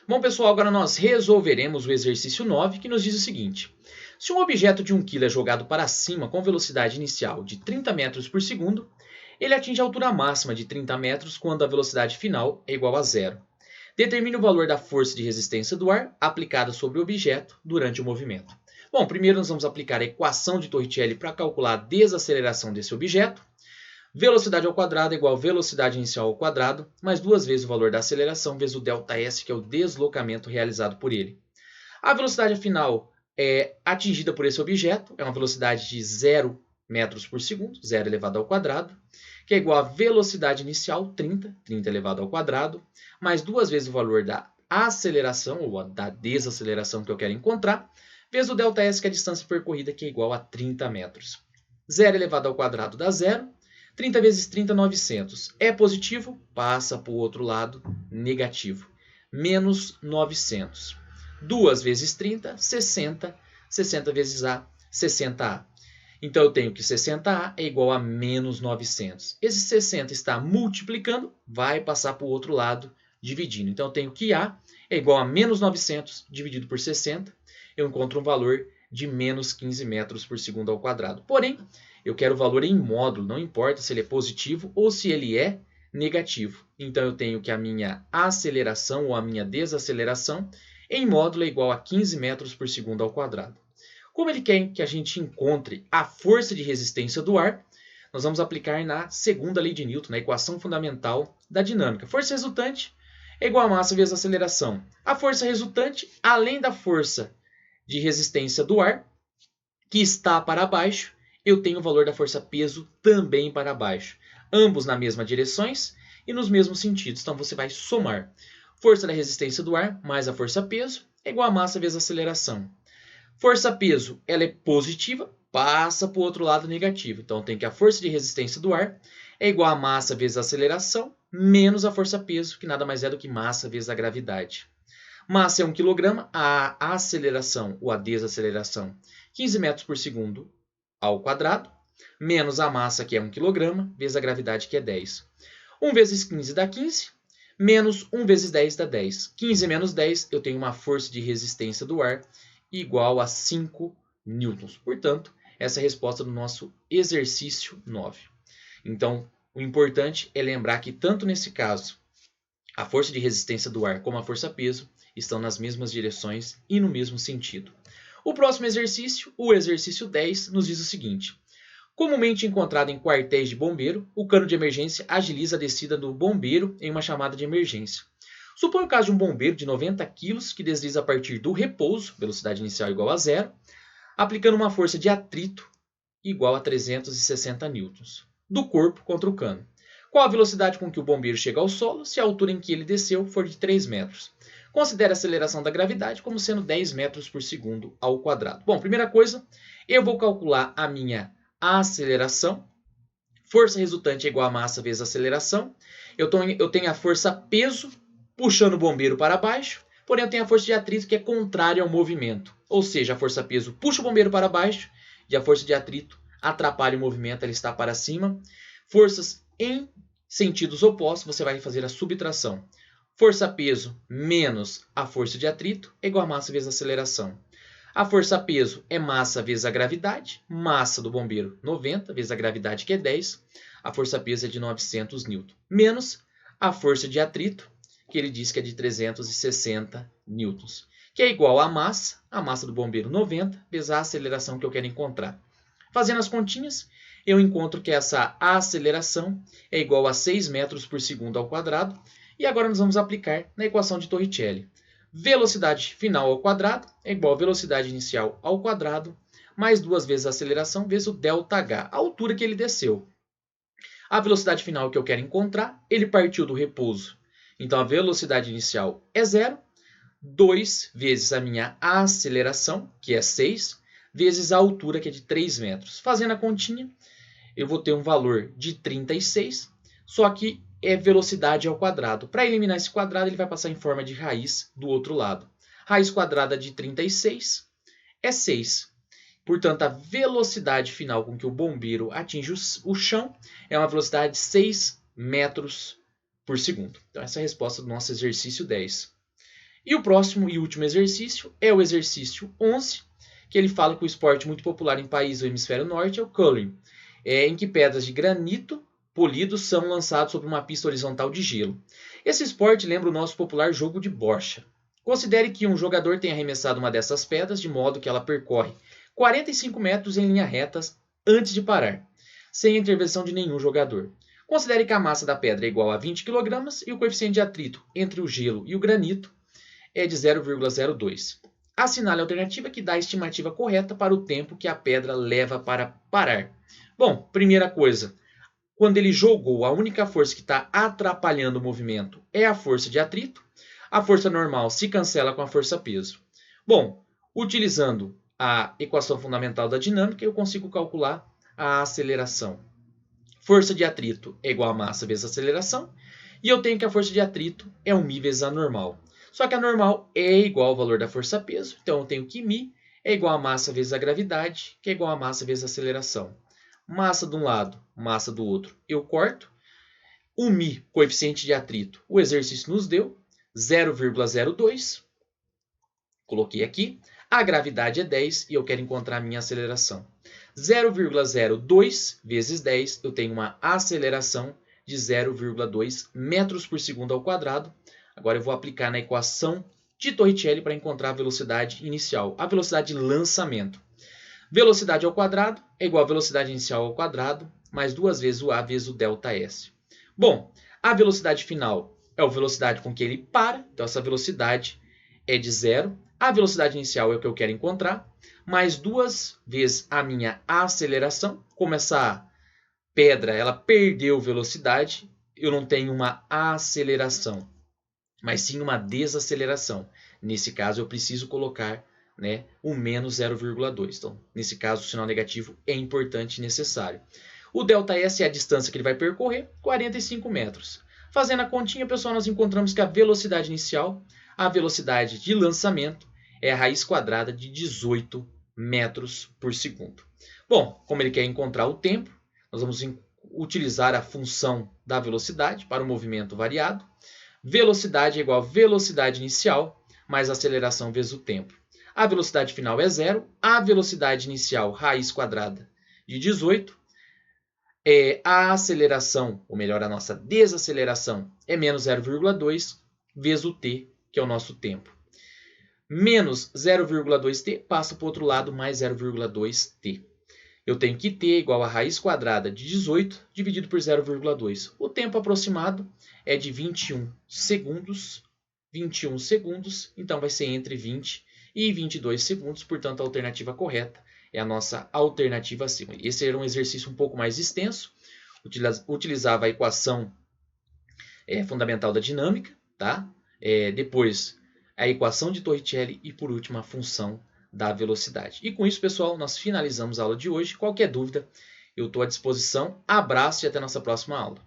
Bom, pessoal, agora nós resolveremos o exercício 9, que nos diz o seguinte. Se um objeto de 1 kg é jogado para cima com velocidade inicial de 30 metros por segundo, ele atinge a altura máxima de 30 metros quando a velocidade final é igual a zero. Determine o valor da força de resistência do ar aplicada sobre o objeto durante o movimento. Bom, primeiro nós vamos aplicar a equação de Torricelli para calcular a desaceleração desse objeto. Velocidade ao quadrado é igual a velocidade inicial ao quadrado, mais duas vezes o valor da aceleração vezes o ΔS, que é o deslocamento realizado por ele. A velocidade final atingida por esse objeto é uma velocidade de 0 metros por segundo, 0 elevado ao quadrado, que é igual a velocidade inicial, 30 elevado ao quadrado, mais duas vezes o valor da aceleração, ou da desaceleração que eu quero encontrar, vezes o ΔS, que é a distância percorrida, que é igual a 30 metros. 0 elevado ao quadrado dá 0. 30 vezes 30, 900. É positivo? Passa para o outro lado, negativo. Menos 900. 2 vezes 30, 60. 60 vezes A, 60A. Então, eu tenho que 60A é igual a menos 900. Esse 60 está multiplicando, vai passar para o outro lado, dividindo. Então, eu tenho que A é igual a menos 900 dividido por 60. Eu encontro um valor de menos 15 metros por segundo ao quadrado. Porém, eu quero o valor em módulo, não importa se ele é positivo ou se ele é negativo. Então, eu tenho que a minha aceleração ou a minha desaceleração em módulo é igual a 15 metros por segundo ao quadrado. Como ele quer que a gente encontre a força de resistência do ar, nós vamos aplicar na segunda lei de Newton, na equação fundamental da dinâmica. Força resultante é igual a massa vezes aceleração. A força resultante, além da força de resistência do ar, que está para baixo, eu tenho o valor da força-peso também para baixo. Ambos nas mesmas direções e nos mesmos sentidos. Então, você vai somar. Força da resistência do ar mais a força-peso é igual a massa vezes a aceleração. Força-peso ela é positiva, passa para o outro lado negativo. Então, tem que a força de resistência do ar é igual a massa vezes a aceleração menos a força-peso, que nada mais é do que massa vezes a gravidade. Massa é 1 kg, a aceleração ou a desaceleração 15 metros por segundo ao quadrado, menos a massa, que é 1 kg, vezes a gravidade, que é 10. 1 vezes 15 dá 15, menos 1 vezes 10 dá 10. 15 menos 10, eu tenho uma força de resistência do ar igual a 5 newtons. Portanto, essa é a resposta do nosso exercício 9. Então, o importante é lembrar que tanto nesse caso, a força de resistência do ar como a força-peso estão nas mesmas direções e no mesmo sentido. O próximo exercício, o exercício 10, nos diz o seguinte. Comumente encontrado em quartéis de bombeiro, o cano de emergência agiliza a descida do bombeiro em uma chamada de emergência. Suponha o caso de um bombeiro de 90 kg que desliza a partir do repouso, velocidade inicial igual a zero, aplicando uma força de atrito igual a 360 newtons, do corpo contra o cano. Qual a velocidade com que o bombeiro chega ao solo se a altura em que ele desceu for de 3 metros? Considere a aceleração da gravidade como sendo 10 metros por segundo ao quadrado. Bom, primeira coisa, eu vou calcular a minha aceleração. Força resultante é igual a massa vezes aceleração. Eu tenho a força peso puxando o bombeiro para baixo, porém eu tenho a força de atrito que é contrária ao movimento. Ou seja, a força peso puxa o bombeiro para baixo e a força de atrito atrapalha o movimento, ela está para cima. Forças em sentidos opostos, você vai fazer a subtração. Força-peso menos a força de atrito é igual a massa vezes a aceleração. A força-peso é massa vezes a gravidade. Massa do bombeiro, 90, vezes a gravidade, que é 10. A força-peso é de 900 N. Menos a força de atrito, que ele diz que é de 360 N. Que é igual a massa do bombeiro, 90, vezes a aceleração que eu quero encontrar. Fazendo as continhas, eu encontro que essa aceleração é igual a 6 metros por segundo ao quadrado. E agora nós vamos aplicar na equação de Torricelli. Velocidade final ao quadrado é igual a velocidade inicial ao quadrado, mais duas vezes a aceleração, vezes o ΔH, a altura que ele desceu. A velocidade final que eu quero encontrar, ele partiu do repouso. Então, a velocidade inicial é 0, 2 vezes a minha aceleração, que é 6, vezes a altura, que é de 3 metros. Fazendo a continha, eu vou ter um valor de 36, só que é velocidade ao quadrado. Para eliminar esse quadrado, ele vai passar em forma de raiz do outro lado. Raiz quadrada de 36 é 6. Portanto, a velocidade final com que o bombeiro atinge o chão é uma velocidade de 6 metros por segundo. Então, essa é a resposta do nosso exercício 10. E o próximo e último exercício é o exercício 11, que ele fala que o esporte muito popular em países do hemisfério norte é o curling, em que pedras de granito polidos são lançados sobre uma pista horizontal de gelo. Esse esporte lembra o nosso popular jogo de bocha. Considere que um jogador tenha arremessado uma dessas pedras de modo que ela percorre 45 metros em linha reta antes de parar, sem a intervenção de nenhum jogador. Considere que a massa da pedra é igual a 20 kg e o coeficiente de atrito entre o gelo e o granito é de 0,02. Assinale a alternativa que dá a estimativa correta para o tempo que a pedra leva para parar. Bom, primeira coisa, quando ele jogou, a única força que está atrapalhando o movimento é a força de atrito. A força normal se cancela com a força peso. Bom, utilizando a equação fundamental da dinâmica, eu consigo calcular a aceleração. Força de atrito é igual a massa vezes a aceleração. E eu tenho que a força de atrito é 1μ vezes a normal. Só que a normal é igual ao valor da força peso. Então eu tenho que μ é igual a massa vezes a gravidade, que é igual a massa vezes a aceleração. Massa de um lado, massa do outro, eu corto. O μ, coeficiente de atrito, o exercício nos deu 0,02. Coloquei aqui. A gravidade é 10 e eu quero encontrar a minha aceleração. 0,02 vezes 10, eu tenho uma aceleração de 0,2 metros por segundo ao quadrado. Agora eu vou aplicar na equação de Torricelli para encontrar a velocidade inicial, a velocidade de lançamento. Velocidade ao quadrado é igual a velocidade inicial ao quadrado, mais 2 vezes o a vezes o ΔS. Bom, a velocidade final é a velocidade com que ele para, então essa velocidade é de 0. A velocidade inicial é o que eu quero encontrar, mais 2 vezes a minha aceleração. Como essa pedra ela perdeu velocidade, eu não tenho uma aceleração, mas sim uma desaceleração. Nesse caso, eu preciso colocar o menos 0,2. Então, nesse caso, o sinal negativo é importante e necessário. O ΔS é a distância que ele vai percorrer, 45 metros. Fazendo a continha, pessoal, nós encontramos que a velocidade inicial, a velocidade de lançamento, é a raiz quadrada de 18 metros por segundo. Bom, como ele quer encontrar o tempo, nós vamos utilizar a função da velocidade para o movimento variado. Velocidade é igual a velocidade inicial mais aceleração vezes o tempo. A velocidade final é 0. A velocidade inicial, raiz quadrada de 18. A aceleração, ou melhor, a nossa desaceleração, é menos 0,2 vezes o t, que é o nosso tempo. Menos 0,2t passa para o outro lado, mais 0,2t. Eu tenho que t é igual a raiz quadrada de 18 dividido por 0,2. O tempo aproximado é de 21 segundos. 21 segundos, então vai ser entre 20 e 22 segundos. Portanto, a alternativa correta é a nossa alternativa acima. Esse era um exercício um pouco mais extenso. Utilizava a equação fundamental da dinâmica, tá? Depois, a equação de Torricelli e, por último, a função da velocidade. E com isso, pessoal, nós finalizamos a aula de hoje. Qualquer dúvida, eu estou à disposição. Abraço e até a nossa próxima aula.